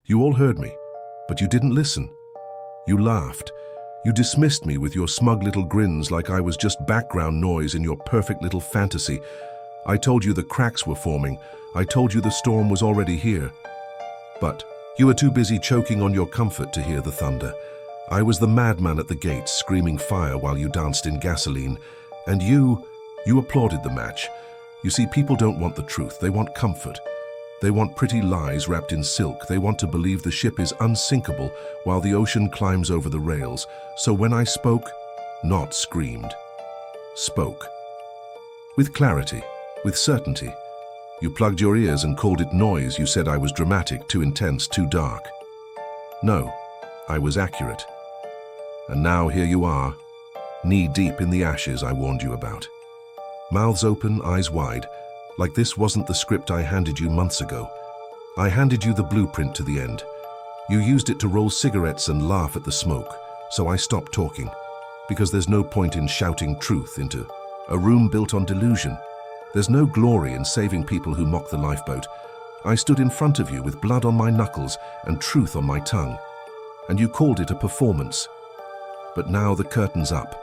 You all heard me, but you didn't listen. You laughed. You dismissed me with your smug little grins like I was just background noise in your perfect little fantasy. I told you the cracks were forming. I told you the storm was already here. But you were too busy choking on your comfort to hear the thunder. I was the madman at the gates screaming fire while you danced in gasoline. And you applauded the match. You see, people don't want the truth. They want comfort. They want pretty lies wrapped in silk. They want to believe the ship is unsinkable while the ocean climbs over the rails. So when I spoke, not screamed, spoke. With clarity, with certainty. You plugged your ears and called it noise. You said I was dramatic, too intense, too dark. No, I was accurate. And now here you are, knee-deep in the ashes I warned you about. Mouths open, eyes wide, like this wasn't the script I handed you months ago. I handed you the blueprint to the end. You used it to roll cigarettes and laugh at the smoke, so I stopped talking, because there's no point in shouting truth into a room built on delusion. There's no glory in saving people who mock the lifeboat. I stood in front of you with blood on my knuckles and truth on my tongue, and you called it a performance. But now the curtain's up.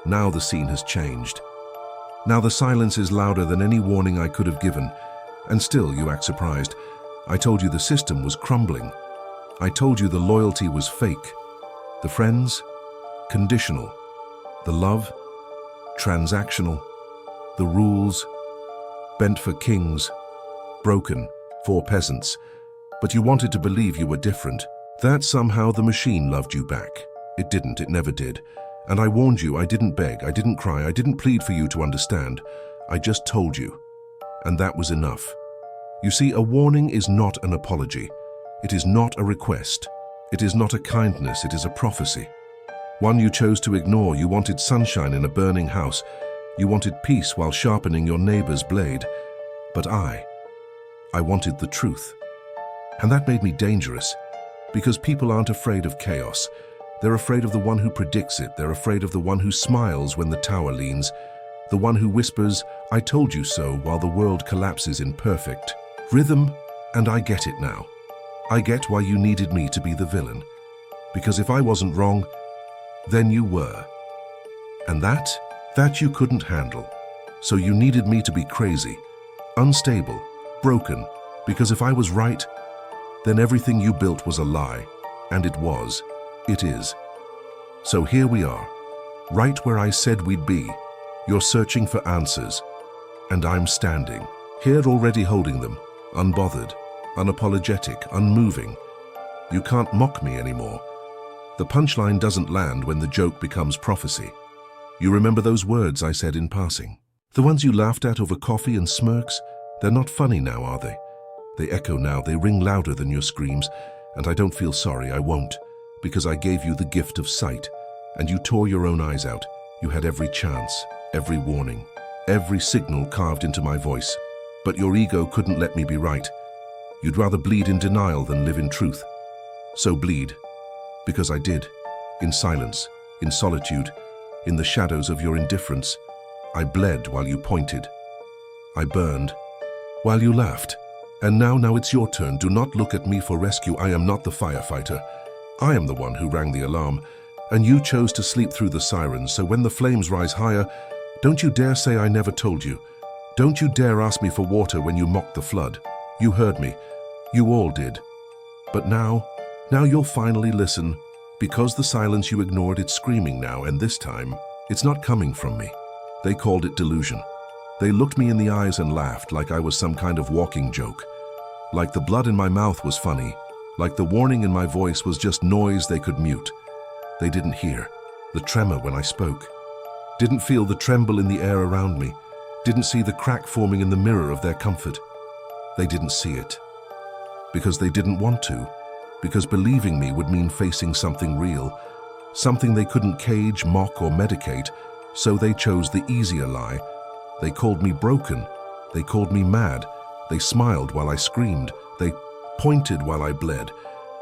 Now the scene has changed. Now the silence is louder than any warning I could have given, and still you act surprised. I told you the system was crumbling. I told you the loyalty was fake. The friends, conditional. The love, transactional. The rules, bent for kings, broken for peasants. But you wanted to believe you were different, that somehow the machine loved you back. It didn't, it never did. And I warned you, I didn't beg, I didn't cry, I didn't plead for you to understand. I just told you. And that was enough. You see, a warning is not an apology. It is not a request. It is not a kindness, it is a prophecy. One you chose to ignore. You wanted sunshine in a burning house. You wanted peace while sharpening your neighbor's blade. But I wanted the truth. And that made me dangerous, because people aren't afraid of chaos. They're afraid of the one who predicts it. They're afraid of the one who smiles when the tower leans, the one who whispers, "I told you so," while the world collapses in perfect rhythm. And I get it now. I get why you needed me to be the villain. Because if I wasn't wrong, then you were. And that you couldn't handle. So you needed me to be crazy, unstable, broken, because if I was right, then everything you built was a lie. And it was. It is. So here we are, right where I said we'd be. You're searching for answers, and I'm standing here already holding them, unbothered, unapologetic, unmoving. You can't mock me anymore. The punchline doesn't land when the joke becomes prophecy. You remember those words I said in passing? The ones you laughed at over coffee and smirks? They're not funny now, are they? They echo now, they ring louder than your screams, and I don't feel sorry, I won't. Because I gave you the gift of sight, and you tore your own eyes out. You had every chance, every warning, every signal carved into my voice. But your ego couldn't let me be right. You'd rather bleed in denial than live in truth. So bleed. Because I did. In silence, in solitude, in the shadows of your indifference. I bled while you pointed. I burned while you laughed. And now it's your turn. Do not look at me for rescue. I am not the firefighter. I am the one who rang the alarm, and you chose to sleep through the sirens, so when the flames rise higher, don't you dare say I never told you. Don't you dare ask me for water when you mocked the flood. You heard me. You all did. But now you'll finally listen, because the silence you ignored, it's screaming now, and this time, it's not coming from me. They called it delusion. They looked me in the eyes and laughed like I was some kind of walking joke. Like the blood in my mouth was funny. Like the warning in my voice was just noise they could mute. They didn't hear the tremor when I spoke. Didn't feel the tremble in the air around me. Didn't see the crack forming in the mirror of their comfort. They didn't see it. Because they didn't want to. Because believing me would mean facing something real. Something they couldn't cage, mock, or medicate. So they chose the easier lie. They called me broken. They called me mad. They smiled while I screamed. They pointed while I bled,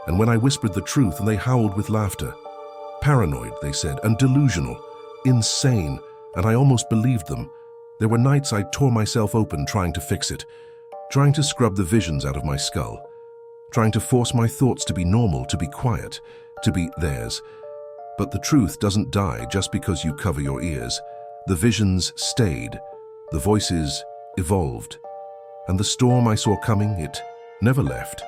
and when I whispered the truth, and they howled with laughter. Paranoid, they said, and delusional, insane, and I almost believed them. There were nights I tore myself open trying to fix it, trying to scrub the visions out of my skull. trying to force my thoughts to be normal, to be quiet, to be theirs. But the truth doesn't die just because you cover your ears. The visions stayed, the voices evolved, and the storm I saw coming, it never left.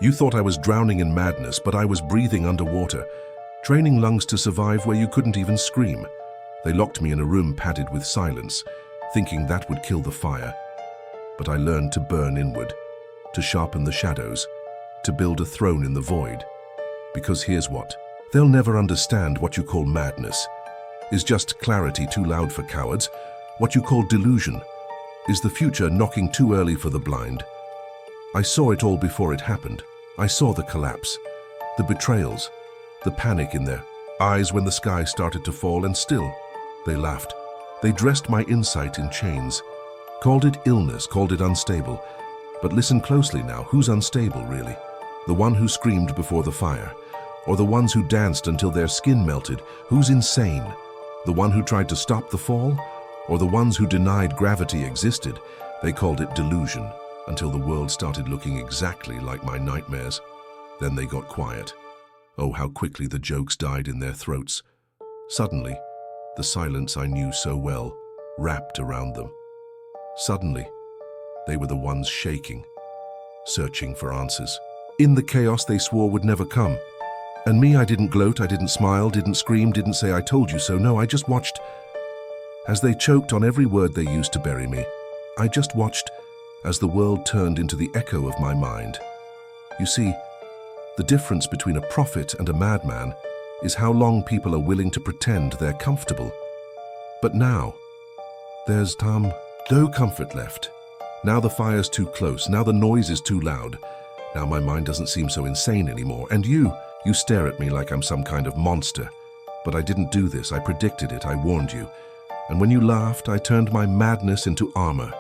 You thought I was drowning in madness, but I was breathing underwater, training lungs to survive where you couldn't even scream. They locked me in a room padded with silence, thinking that would kill the fire. But I learned to burn inward, to sharpen the shadows, to build a throne in the void. Because here's what, they'll never understand what you call madness is just clarity too loud for cowards. What you call delusion is the future knocking too early for the blind. I saw it all before it happened. I saw the collapse, the betrayals, the panic in their eyes when the sky started to fall, and still they laughed. They dressed my insight in chains, called it illness, called it unstable. But listen closely now, who's unstable really? The one who screamed before the fire, or the ones who danced until their skin melted? Who's insane? The one who tried to stop the fall, or the ones who denied gravity existed? They called it delusion, until the world started looking exactly like my nightmares. Then they got quiet. Oh, how quickly the jokes died in their throats. Suddenly, the silence I knew so well wrapped around them. Suddenly, they were the ones shaking, searching for answers. In the chaos they swore would never come. And me, I didn't gloat, I didn't smile, didn't scream, didn't say I told you so. No, I just watched as they choked on every word they used to bury me. I just watched as the world turned into the echo of my mind. You see, the difference between a prophet and a madman is how long people are willing to pretend they're comfortable. But now, there's no comfort left. Now the fire's too close, now the noise is too loud. Now my mind doesn't seem so insane anymore. And you stare at me like I'm some kind of monster. But I didn't do this, I predicted it, I warned you. And when you laughed, I turned my madness into armor.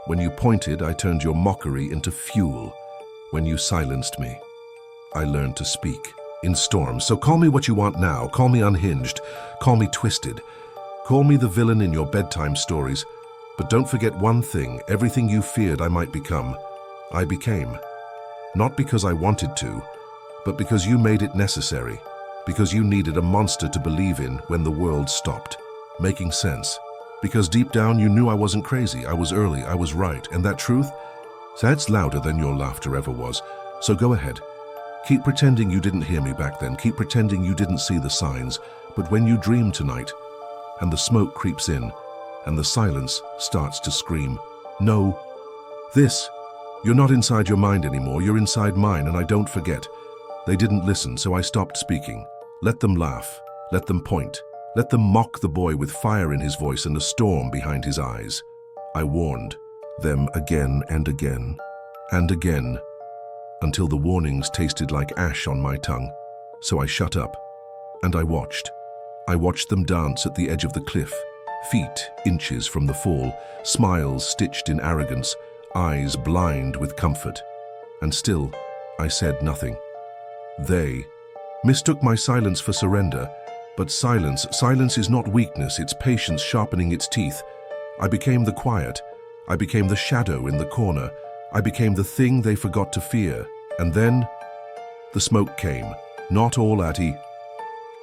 When you pointed, I turned your mockery into fuel. When you silenced me, I learned to speak in storms. So call me what you want now. Call me unhinged. Call me twisted. Call me the villain in your bedtime stories. But don't forget one thing, everything you feared I might become, I became. Not because I wanted to, but because you made it necessary. Because you needed a monster to believe in when the world stopped making sense. Because deep down you knew I wasn't crazy, I was early, I was right. And that truth, that's louder than your laughter ever was. So go ahead. Keep pretending you didn't hear me back then. Keep pretending you didn't see the signs. But when you dream tonight, and the smoke creeps in, and the silence starts to scream, no, you're not inside your mind anymore, you're inside mine, and I don't forget. They didn't listen, so I stopped speaking. Let them laugh, let them point, let them mock the boy with fire in his voice and a storm behind his eyes. I warned them again and again, and again, until the warnings tasted like ash on my tongue. So I shut up, and I watched. I watched them dance at the edge of the cliff, feet inches from the fall, smiles stitched in arrogance, eyes blind with comfort. And still, I said nothing. They mistook my silence for surrender, but silence is not weakness, it's patience sharpening its teeth. I became the quiet, I became the shadow in the corner, I became the thing they forgot to fear. And then, the smoke came, not all at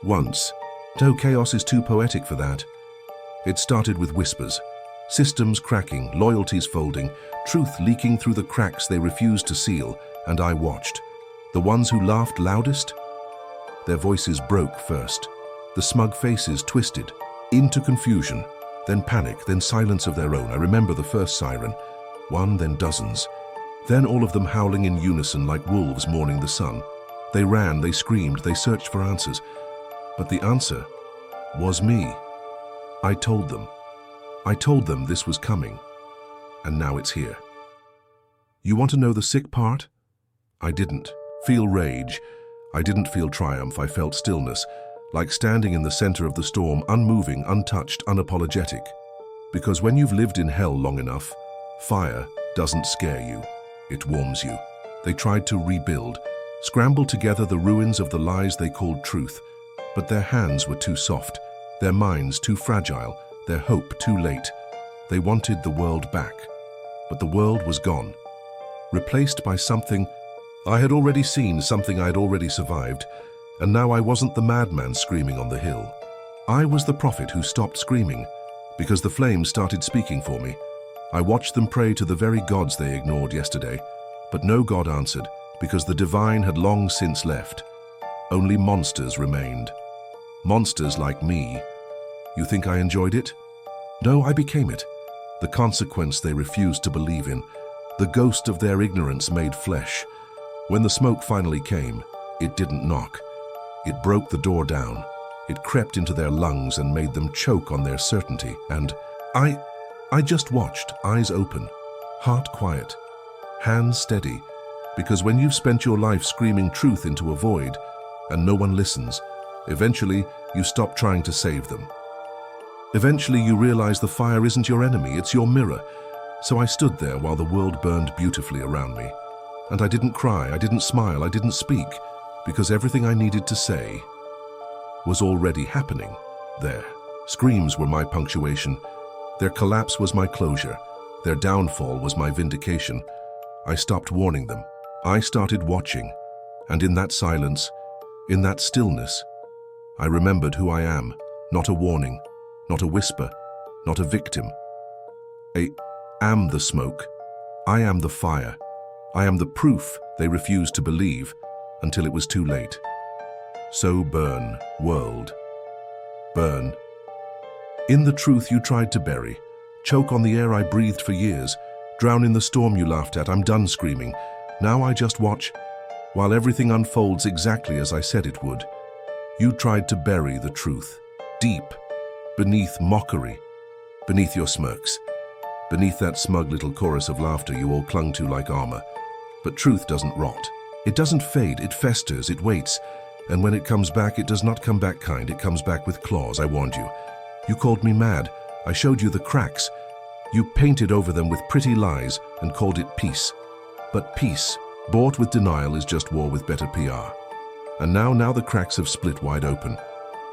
once. No, chaos is too poetic for that. It started with whispers, systems cracking, loyalties folding, truth leaking through the cracks they refused to seal, and I watched. The ones who laughed loudest, their voices broke first. The smug faces twisted into confusion, then panic, then silence of their own. I remember the first siren, one, then dozens. Then all of them howling in unison like wolves mourning the sun. They ran, they screamed, they searched for answers. But the answer was me. I told them this was coming, and now it's here. You want to know the sick part? I didn't feel rage. I didn't feel triumph. I felt stillness, like standing in the center of the storm, unmoving, untouched, unapologetic. Because when you've lived in hell long enough, fire doesn't scare you. It warms you. They tried to rebuild, scramble together the ruins of the lies they called truth, but their hands were too soft, their minds too fragile, their hope too late. They wanted the world back, but the world was gone, replaced by something I had already seen something I'd already survived, and now I wasn't the madman screaming on the hill. I was the prophet who stopped screaming, because the flames started speaking for me. I watched them pray to the very gods they ignored yesterday, but no god answered, because the divine had long since left. Only monsters remained. Monsters like me. You think I enjoyed it? No, I became it. The consequence they refused to believe in. The ghost of their ignorance made flesh. When the smoke finally came, it didn't knock. It broke the door down. It crept into their lungs and made them choke on their certainty. And I just watched, eyes open, heart quiet, hands steady, because when you've spent your life screaming truth into a void and no one listens, eventually you stop trying to save them. Eventually you realize the fire isn't your enemy, it's your mirror. So I stood there while the world burned beautifully around me. And I didn't cry, I didn't smile, I didn't speak, because everything I needed to say was already happening there. Screams were my punctuation. Their collapse was my closure. Their downfall was my vindication. I stopped warning them. I started watching. And in that silence, in that stillness, I remembered who I am. Not a warning, not a whisper, not a victim. I am the smoke. I am the fire. I am the proof they refused to believe until it was too late. So burn, world. Burn. In the truth you tried to bury. Choke on the air I breathed for years. Drown in the storm you laughed at. I'm done screaming. Now I just watch, while everything unfolds exactly as I said it would. You tried to bury the truth. Deep. Beneath mockery. Beneath your smirks. Beneath that smug little chorus of laughter you all clung to like armor. But truth doesn't rot. It doesn't fade. It festers. It waits. And when it comes back, it does not come back kind. It comes back with claws. I warned you. You called me mad. I showed you the cracks. You painted over them with pretty lies and called it peace. But peace, bought with denial, is just war with better PR. And now the cracks have split wide open.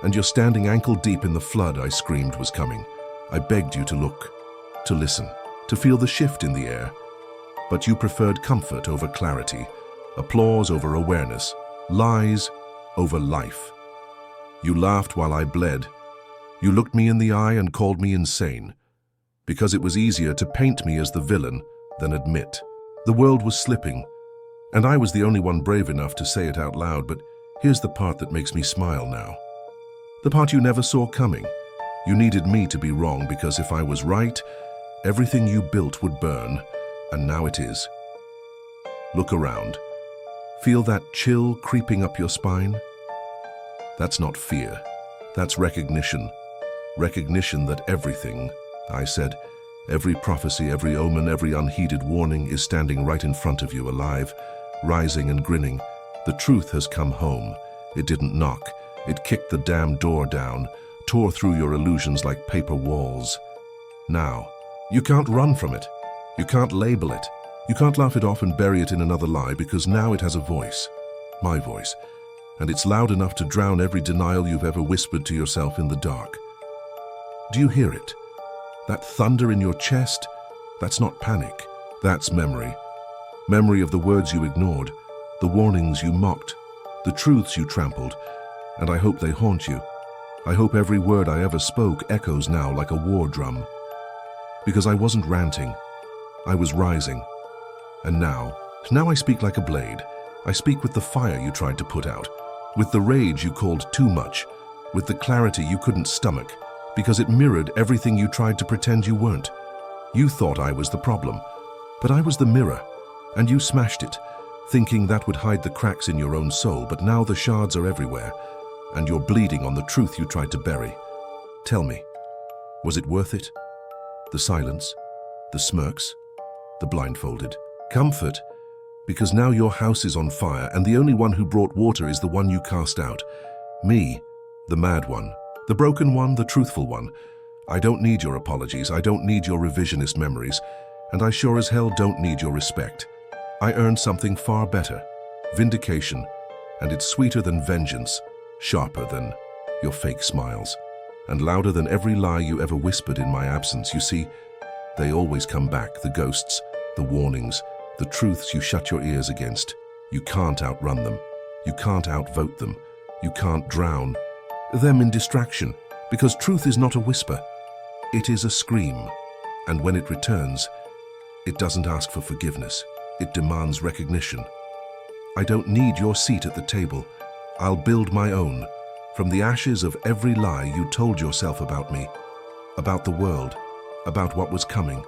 And you're standing ankle deep in the flood I screamed was coming. I begged you to look, to listen, to feel the shift in the air. But you preferred comfort over clarity, applause over awareness, lies over life. You laughed while I bled. You looked me in the eye and called me insane, because it was easier to paint me as the villain than admit. The world was slipping, and I was the only one brave enough to say it out loud, but here's the part that makes me smile now. The part you never saw coming. You needed me to be wrong, because if I was right, everything you built would burn, and now it is. Look around. Feel that chill creeping up your spine? That's not fear. That's recognition. Recognition that everything, I said, every prophecy, every omen, every unheeded warning is standing right in front of you, alive, rising and grinning. The truth has come home. It didn't knock. It kicked the damn door down, tore through your illusions like paper walls. Now, you can't run from it. You can't label it. You can't laugh it off and bury it in another lie, because now it has a voice. My voice. And it's loud enough to drown every denial you've ever whispered to yourself in the dark. Do you hear it? That thunder in your chest? That's not panic. That's memory. Memory of the words you ignored, the warnings you mocked, the truths you trampled, and I hope they haunt you. I hope every word I ever spoke echoes now like a war drum. Because I wasn't ranting. I was rising. And now I speak like a blade. I speak with the fire you tried to put out, with the rage you called too much, with the clarity you couldn't stomach, because it mirrored everything you tried to pretend you weren't. You thought I was the problem, but I was the mirror, and you smashed it, thinking that would hide the cracks in your own soul, but now the shards are everywhere, and you're bleeding on the truth you tried to bury. Tell me, was it worth it? The silence, the smirks, the blindfolded. Comfort, because now your house is on fire, and the only one who brought water is the one you cast out. Me, the mad one, the broken one, the truthful one. I don't need your apologies, I don't need your revisionist memories, and I sure as hell don't need your respect. I earned something far better, vindication, and it's sweeter than vengeance, sharper than your fake smiles, and louder than every lie you ever whispered in my absence. You see, they always come back, the ghosts, the warnings, the truths you shut your ears against. You can't outrun them. You can't outvote them. You can't drown them in distraction, because truth is not a whisper. It is a scream, and when it returns, it doesn't ask for forgiveness. It demands recognition. I don't need your seat at the table. I'll build my own, from the ashes of every lie you told yourself about me, about the world, about what was coming.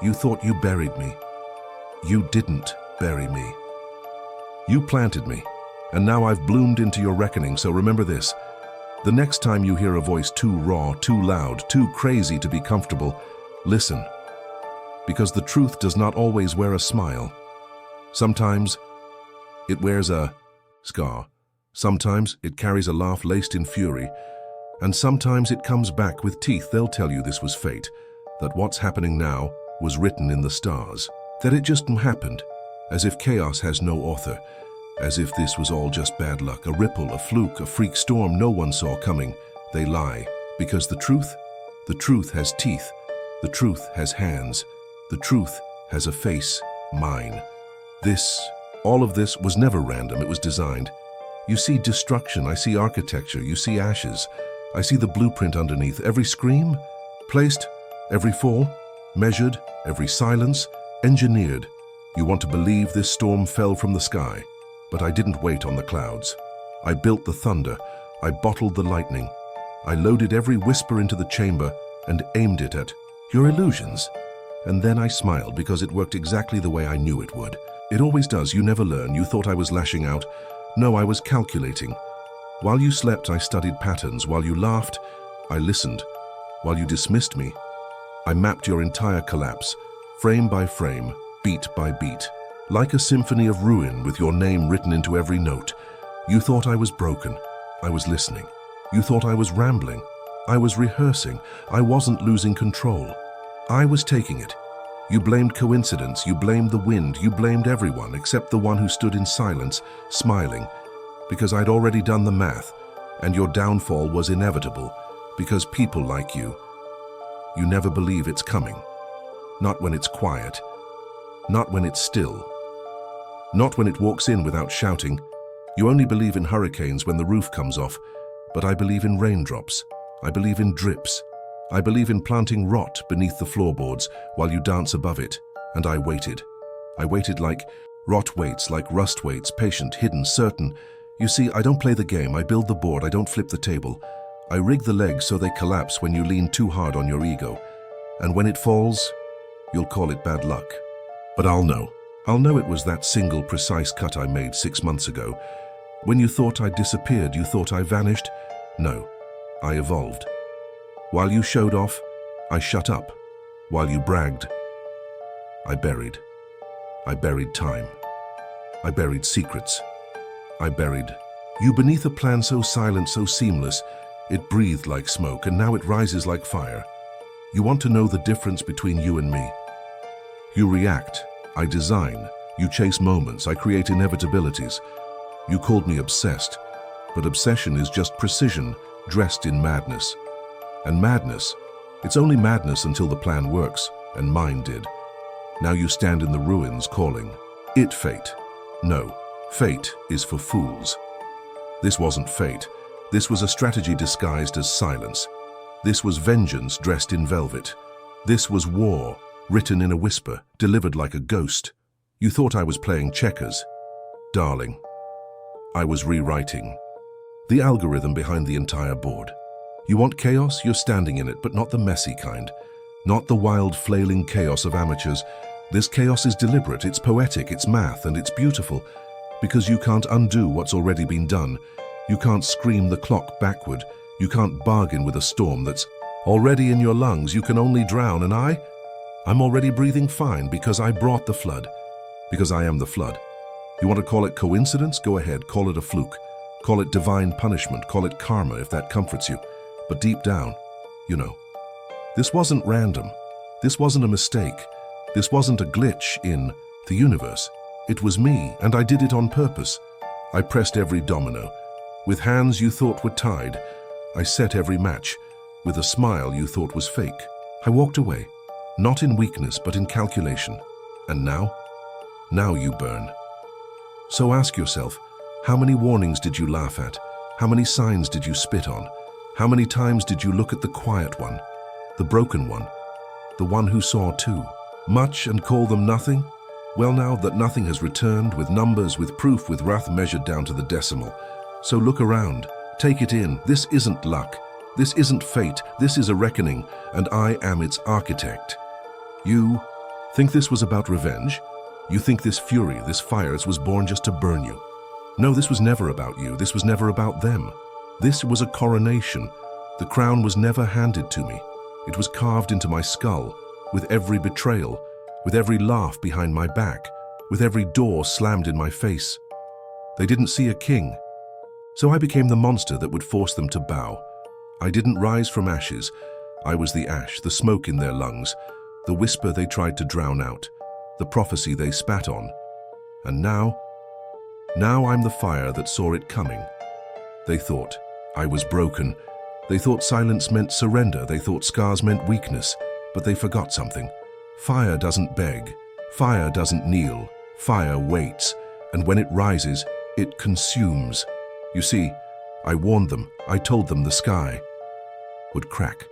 You thought you buried me. You didn't bury me. You planted me, and now I've bloomed into your reckoning, so remember this. The next time you hear a voice too raw, too loud, too crazy to be comfortable, listen. Because the truth does not always wear a smile. Sometimes it wears a scar. Sometimes it carries a laugh laced in fury. And sometimes it comes back with teeth. They'll tell you this was fate, that what's happening now was written in the stars, that it just happened, as if chaos has no author, as if this was all just bad luck, a ripple, a fluke, a freak storm no one saw coming. They lie, because the truth has teeth, the truth has hands, the truth has a face, mine. All of this was never random, it was designed. You see destruction, I see architecture, you see ashes. I see the blueprint underneath, every scream, placed, every fall, measured, every silence, engineered. You want to believe this storm fell from the sky, but I didn't wait on the clouds. I built the thunder, I bottled the lightning. I loaded every whisper into the chamber and aimed it at your illusions. And then I smiled because it worked exactly the way I knew it would. It always does. You never learn. You thought I was lashing out. No, I was calculating. While you slept, I studied patterns. While you laughed, I listened. While you dismissed me, I mapped your entire collapse, frame by frame, beat by beat, like a symphony of ruin with your name written into every note. You thought I was broken. I was listening. You thought I was rambling. I was rehearsing. I wasn't losing control. I was taking it. You blamed coincidence, you blamed the wind, you blamed everyone except the one who stood in silence, smiling, because I'd already done the math, and your downfall was inevitable, because people like you never believe it's coming. Not when it's quiet, not when it's still, not when it walks in without shouting. You only believe in hurricanes when the roof comes off, but I believe in raindrops, I believe in drips. I believe in planting rot beneath the floorboards while you dance above it, and I waited. I waited like rot waits, like rust waits, patient, hidden, certain. You see, I don't play the game, I build the board, I don't flip the table. I rig the legs so they collapse when you lean too hard on your ego. And when it falls, you'll call it bad luck. But I'll know it was that single precise cut I made 6 months ago. When you thought I disappeared, you thought I vanished. No, I evolved. While you showed off, I shut up. While you bragged, I buried. I buried time. I buried secrets. I buried you beneath a plan so silent, so seamless. It breathed like smoke, and now it rises like fire. You want to know the difference between you and me. You react. I design. You chase moments. I create inevitabilities. You called me obsessed, but obsession is just precision dressed in madness. And madness, it's only madness until the plan works, and mine did. Now you stand in the ruins calling it fate. No, fate is for fools. This wasn't fate. This was a strategy disguised as silence. This was vengeance dressed in velvet. This was war, written in a whisper, delivered like a ghost. You thought I was playing checkers. Darling, I was rewriting the algorithm behind the entire board. You want chaos? You're standing in it, but not the messy kind. Not the wild, flailing chaos of amateurs. This chaos is deliberate, it's poetic, it's math, and it's beautiful. Because you can't undo what's already been done. You can't scream the clock backward. You can't bargain with a storm that's already in your lungs. You can only drown, and I'm already breathing fine because I brought the flood. Because I am the flood. You want to call it coincidence? Go ahead, call it a fluke. Call it divine punishment, call it karma if that comforts you. But deep down, you know, this wasn't random. This wasn't a mistake. This wasn't a glitch in the universe. It was me, and I did it on purpose. I pressed every domino. With hands you thought were tied, I set every match. With a smile you thought was fake. I walked away, not in weakness, but in calculation. And now you burn. So ask yourself, how many warnings did you laugh at? How many signs did you spit on? How many times did you look at the quiet one, the broken one, the one who saw too much and call them nothing? Well, now that nothing has returned, with numbers, with proof, with wrath measured down to the decimal. So look around, take it in. This isn't luck. This isn't fate. This is a reckoning, and I am its architect. You think this was about revenge? You think this fury, this fire, was born just to burn you? No, this was never about you. This was never about them. This was a coronation. The crown was never handed to me. It was carved into my skull, with every betrayal, with every laugh behind my back, with every door slammed in my face. They didn't see a king, so I became the monster that would force them to bow. I didn't rise from ashes. I was the ash, the smoke in their lungs, the whisper they tried to drown out, the prophecy they spat on. And now I'm the fire that saw it coming. They thought I was broken. They thought silence meant surrender. They thought scars meant weakness. But they forgot something. Fire doesn't beg. Fire doesn't kneel. Fire waits. And when it rises, it consumes. You see, I warned them. I told them the sky would crack,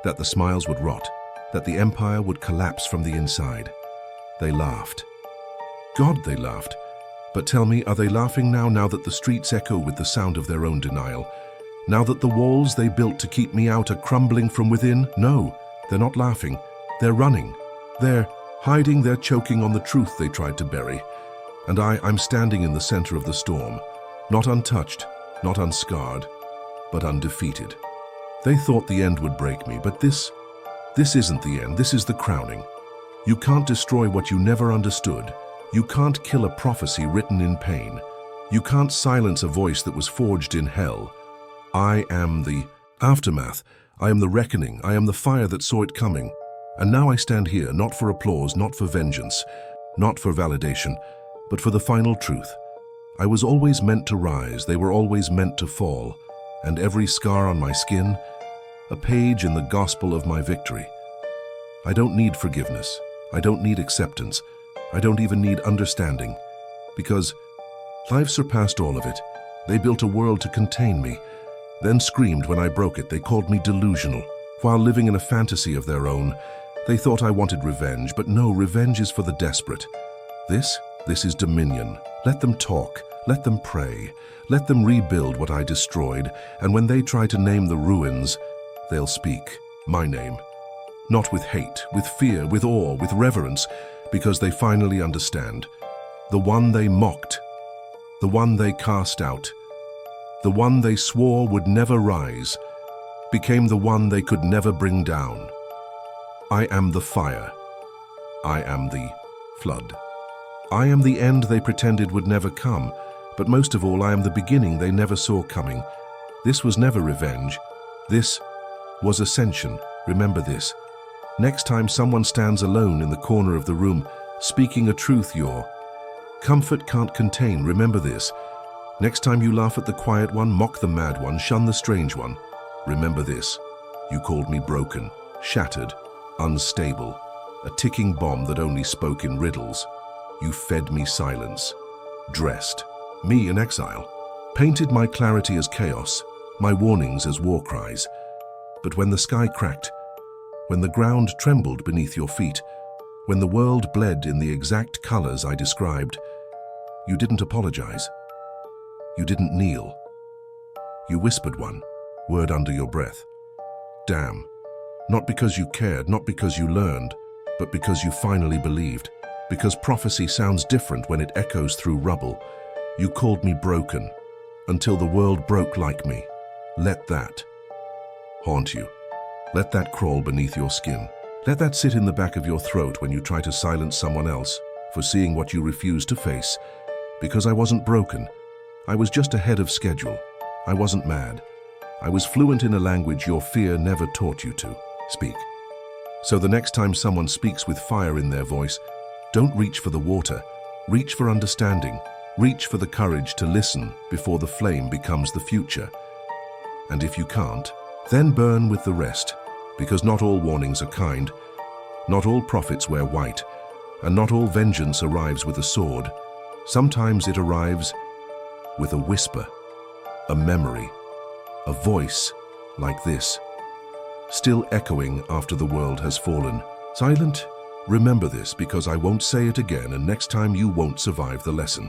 that the smiles would rot, that the empire would collapse from the inside. They laughed. God, they laughed. But tell me, are they laughing now that the streets echo with the sound of their own denial? Now that the walls they built to keep me out are crumbling from within? No, they're not laughing. They're running. They're hiding. They're choking on the truth they tried to bury. And I'm standing in the center of the storm, not untouched, not unscarred, but undefeated. They thought the end would break me, but this isn't the end. This is the crowning. You can't destroy what you never understood. You can't kill a prophecy written in pain. You can't silence a voice that was forged in hell. I am the aftermath. I am the reckoning. I am the fire that saw it coming. And now I stand here, not for applause, not for vengeance, not for validation, but for the final truth. I was always meant to rise. They were always meant to fall. And every scar on my skin, a page in the gospel of my victory. I don't need forgiveness. I don't need acceptance. I don't even need understanding, because I've surpassed all of it. They built a world to contain me, then screamed when I broke it. They called me delusional. While living in a fantasy of their own, they thought I wanted revenge, but no, revenge is for the desperate. This is dominion. Let them talk. Let them pray. Let them rebuild what I destroyed, and when they try to name the ruins, they'll speak my name. Not with hate, with fear, with awe, with reverence, because they finally understand. The one they mocked, the one they cast out, the one they swore would never rise, became the one they could never bring down. I am the fire. I am the flood. I am the end they pretended would never come, but most of all, I am the beginning they never saw coming. This was never revenge. This was ascension. Remember this. Next time someone stands alone in the corner of the room, speaking a truth your comfort can't contain, remember this. Next time you laugh at the quiet one, mock the mad one, shun the strange one, remember this. You called me broken, shattered, unstable, a ticking bomb that only spoke in riddles. You fed me silence, dressed me in exile, painted my clarity as chaos, my warnings as war cries. But when the sky cracked, when the ground trembled beneath your feet, when the world bled in the exact colors I described, you didn't apologize. You didn't kneel. You whispered one word under your breath. Damn. Not because you cared, not because you learned, but because you finally believed. Because prophecy sounds different when it echoes through rubble. You called me broken, until the world broke like me. Let that haunt you. Let that crawl beneath your skin. Let that sit in the back of your throat when you try to silence someone else for seeing what you refuse to face. Because I wasn't broken. I was just ahead of schedule. I wasn't mad. I was fluent in a language your fear never taught you to speak. So the next time someone speaks with fire in their voice, don't reach for the water. Reach for understanding. Reach for the courage to listen before the flame becomes the future. And if you can't, then burn with the rest, because not all warnings are kind, not all prophets wear white, and not all vengeance arrives with a sword. Sometimes it arrives with a whisper, a memory, a voice like this, still echoing after the world has fallen. Silent, remember this because I won't say it again, and next time you won't survive the lesson.